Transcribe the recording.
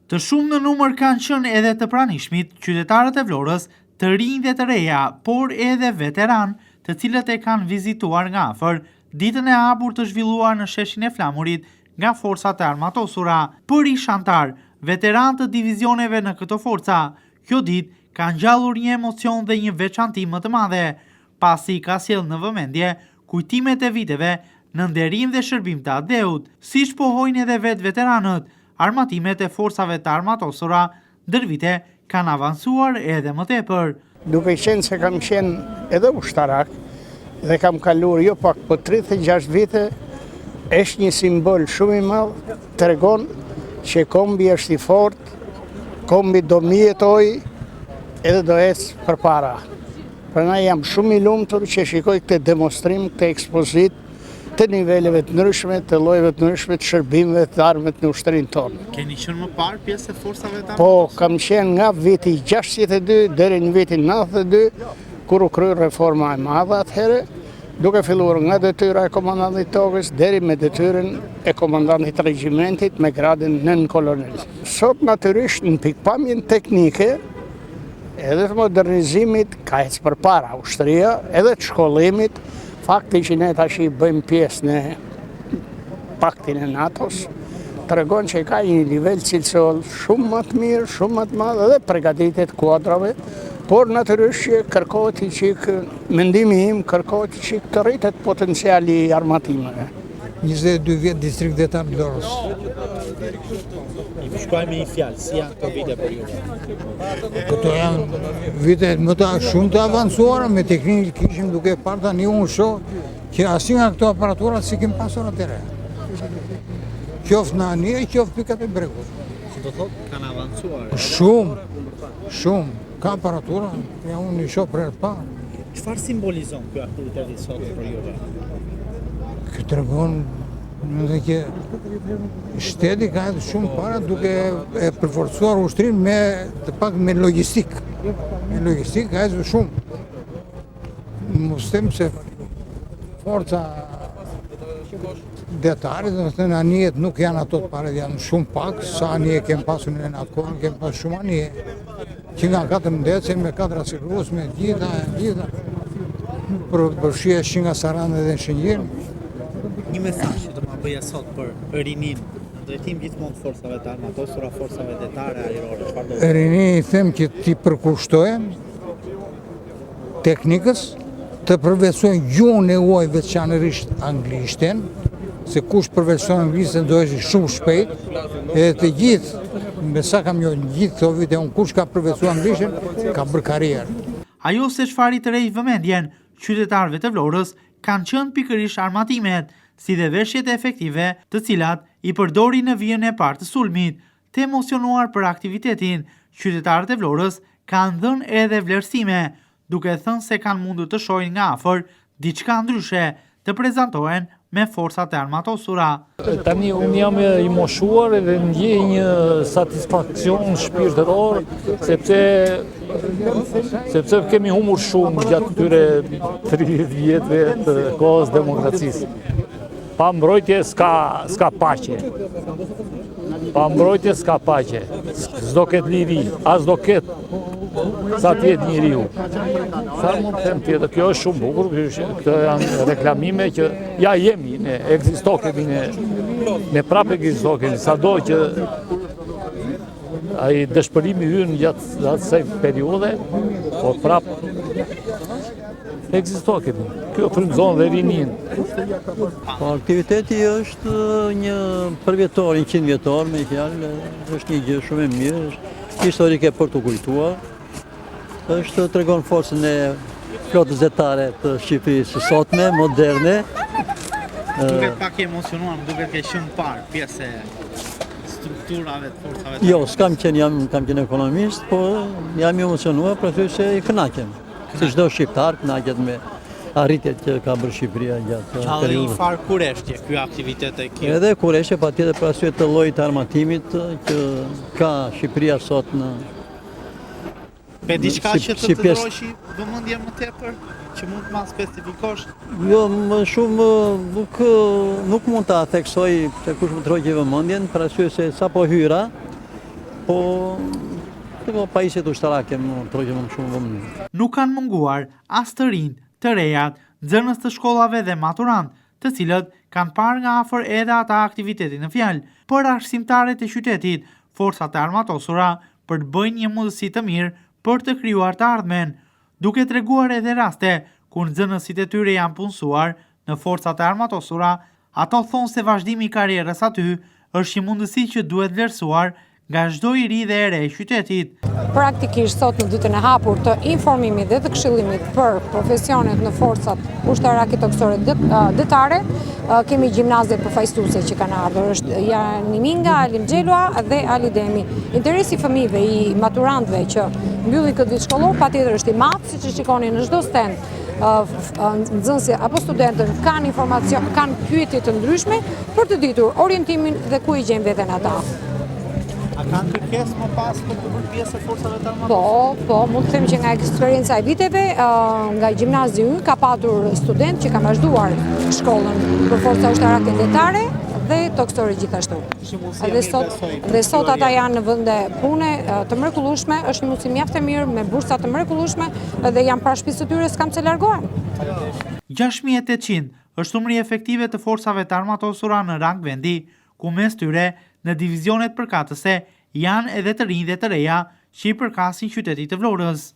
Të shumë në numër kanë qenë edhe të pranishmit qytetarët e Vlorës, të rinj dhe të reja, por edhe veteran, të cilët e kanë vizituar nga afër ditën e hapur të zhvilluar në sheshin e Flamurit nga forcat e armatosura. Për ish antar, veteran të divizioneve në këto forca, kjo ditë ka ngjallur një emocion dhe një veçanti më të madhe, pasi ka sjellë në vëmendje kujtimet e viteve në nderim dhe shërbim të adeut, siç pohojnë edhe veteranët. Armatimet e forcave të armatosura ndër vite kanë avancuar edhe më tepër. Duke qenë se kam qenë edhe ushtarak dhe kam kaluar jo pak po 36 vite, është një simbol shumë i madh, tregon që kombi është i fortë, kombi do mjetoj edhe do ecë përpara. Prandaj jam shumë i lumtur që shikoj këtë demonstrim, këtë ekspozit të niveleve të ndryshme, të llojeve të ndryshme të shërbimeve të armëve në ushtrinë tonë. Keni qenë më parë pjesë e forcave të armatosura? Po, kam qenë nga viti 62 deri në vitin 92, kur u krye reforma e madhe atëherë, duke filluar nga detyra e komandantit tokës deri me detyrën e komandantit regjimentit me gradin nën kolonel. Sot natyrisht në pikpamjen teknike edhe të modernizimit ka ecë përpara ushtria, edhe të shkollimit. Fakti që ne tash i bëjmë pjesë në paktin e NATO-s, tregon që ka një nivel cilësor shumë më të mirë, shumë më të madh edhe përgatitjet kuadrave, por natyrisht që kërkohet i çik, mendimi im kërkohet i çik të rritet potenciali i armatimeve. 22 vjet distrikt detar Vlorës. I përshkruaj me një fjalë, si janë këto vite për ju? Këto janë vite shumë të avancuara, me teknikë kishim duke parë tani unë shoh që asnjë nga këto aparatura si kemi pasur atëherë. Qoftë në anije, qoftë pikat e bregut. Si do thotë, kanë avancuar? Shumë. Ka aparatura, ja unë i shoh për herë të parë. Çfarë simbolizon ky aktivitet i sot për ju? Kjo tregon që shteti ka edhe shumë para duke e përforcuar ushtrinë me logjistik. Me logjistik ka edhe shumë. Mos them se forca detare, domethënë anijet nuk janë ato të parë, janë shumë pak, sa anije kemë pasur në atë kohë, kemë pasur shumë anije. Që nga 14 me 4 asigurues me gjitha për përfshirje që nga Saranda dhe Shëngjirë. Një mesazh që do ma bëja sot për rinin, në drejtim gjithmonë të forcave të armatosura, forcave detare, ajrore, çfarë do? Rini i them që ti përkushtohen teknikës, të përveçojnë gjuhën e huaj veçanërisht anglishten, se kush përveçon anglishten do është shumë shpejt, edhe të gjithë, me sa kam njohur gjithë këto vite, kush ka përveçuar anglishten, ka bërë karrierë. Ajo se çfarë të rej vëmendjen qytetarëve të Vlorës kanë qenë pikërisht armatimet, si dhe veshjet efektive të cilat i përdori në vijën e parë të sulmit. Të emocionuar për aktivitetin, qytetarët e Vlorës kanë dhënë edhe vlerësime, duke thënë se kanë mundur të shohin nga afër diçka ndryshe, të prezantohen me forcat e armatosura. Tani unë jam i moshuar dhe ndjej një satisfaksion shpirtëror, sepse kemi humur shumë gjatë këtyre 30 vjetëve të kohës demokracisë. Pa mbrojtje s'ka paqe. Pa mbrojtje s'ka paqe. S'do ketë liri, as do ketë sa tjetë njeriu. Sa mund të them tjetër, kjo është shumë bukur, këto janë reklamime që ja jemi, ne ekzistokemi, ne prapë ekzistokemi, sado që ai dëshpërimi ynë gjatë asaj periudhe, po prapë ekzistokemi. Kjo frymëzon dhe rinin. Aktiviteti është një përvjetor, 100 vjetor, me fjalë, është një gjë shumë e mirë, është historike për të kujtuar. Është tregon forcën e flotës detare të Shqipërisë së sotme, moderne. Duket pak i emocionuar, duket ke shumë parë pjesë e strukturave të forcave. Jo, kam qenë ekonomist, po jam i emocionuar për atë se i kënaqem. Si çdo shqiptar kënaqet me arritjet që ka bërë Shqipëria gjatë periudhës. Ka një farë kurreshtje ky aktivitet e kjo. Edhe kurreshtje patjetër për arsye të llojit të armatimit që ka Shqipëria sot në. Pe diçka që të ndroshi vëmendje më tepër, që mund të ma specifikosh? Jo, më shumë nuk mund ta theksoj se kush më troqi vëmendjen, për arsye se sapo hyra, po të pajisjet ushtarake më trojë më shumë vëmë. Nuk kanë munguar as të rinj, të rejat, nxënës të shkollave dhe maturant, të cilët kanë parë nga afër edhe ata aktivitetin në fjalë, për arsimtarët e qytetit, forcat e armatosura për të bëjnë një mundësi të mirë për të krijuar të ardhmen, duke treguar edhe raste ku nxënësit e tyre janë punësuar në forcat e armatosura, ato thonë se vazhdimi i karrierës aty është një mundësi që duhet vlerësuar nga çdo i ri dhe e re i qytetit. Praktikisht sot në ditën e hapur të informimit dhe të këshillimit për profesionet në forcat ushtarake toksore detare, kemi gjimnazje përfaqësuese që kanë ardhur, është Janiminga, Alim Xhelua dhe Ali Demi. Interesi i fëmijëve, i maturantëve që mbyllin këtë vit shkollor patjetër është i madh, siç e shikoni në çdo stend. Nxënësi apo studentët kanë informacion, kanë pyetje të ndryshme për të ditur orientimin dhe ku i gjejnë veten ata. A kanë kërkesë më pas për të bërë pjesë e forcave të armatosura? Po, mund të them që nga eksperienca e viteve, nga gjimnazi ynë ka patur student që kanë vazhduar shkollën për forca ushtarake detare dhe toksore gjithashtu. Dhe sot ata janë në vende pune të mrekullueshme, është një mundësi mjaft e mirë me bursa të mrekullueshme dhe janë para shtëpisë së tyre, s'kam pse largohen. 6800 është numri efektive të forcave të armatosura në rang vendi, ku mes tyre në divizionet përkatëse janë edhe të rinj dhe të reja që i përkasin qytetit të Vlorës.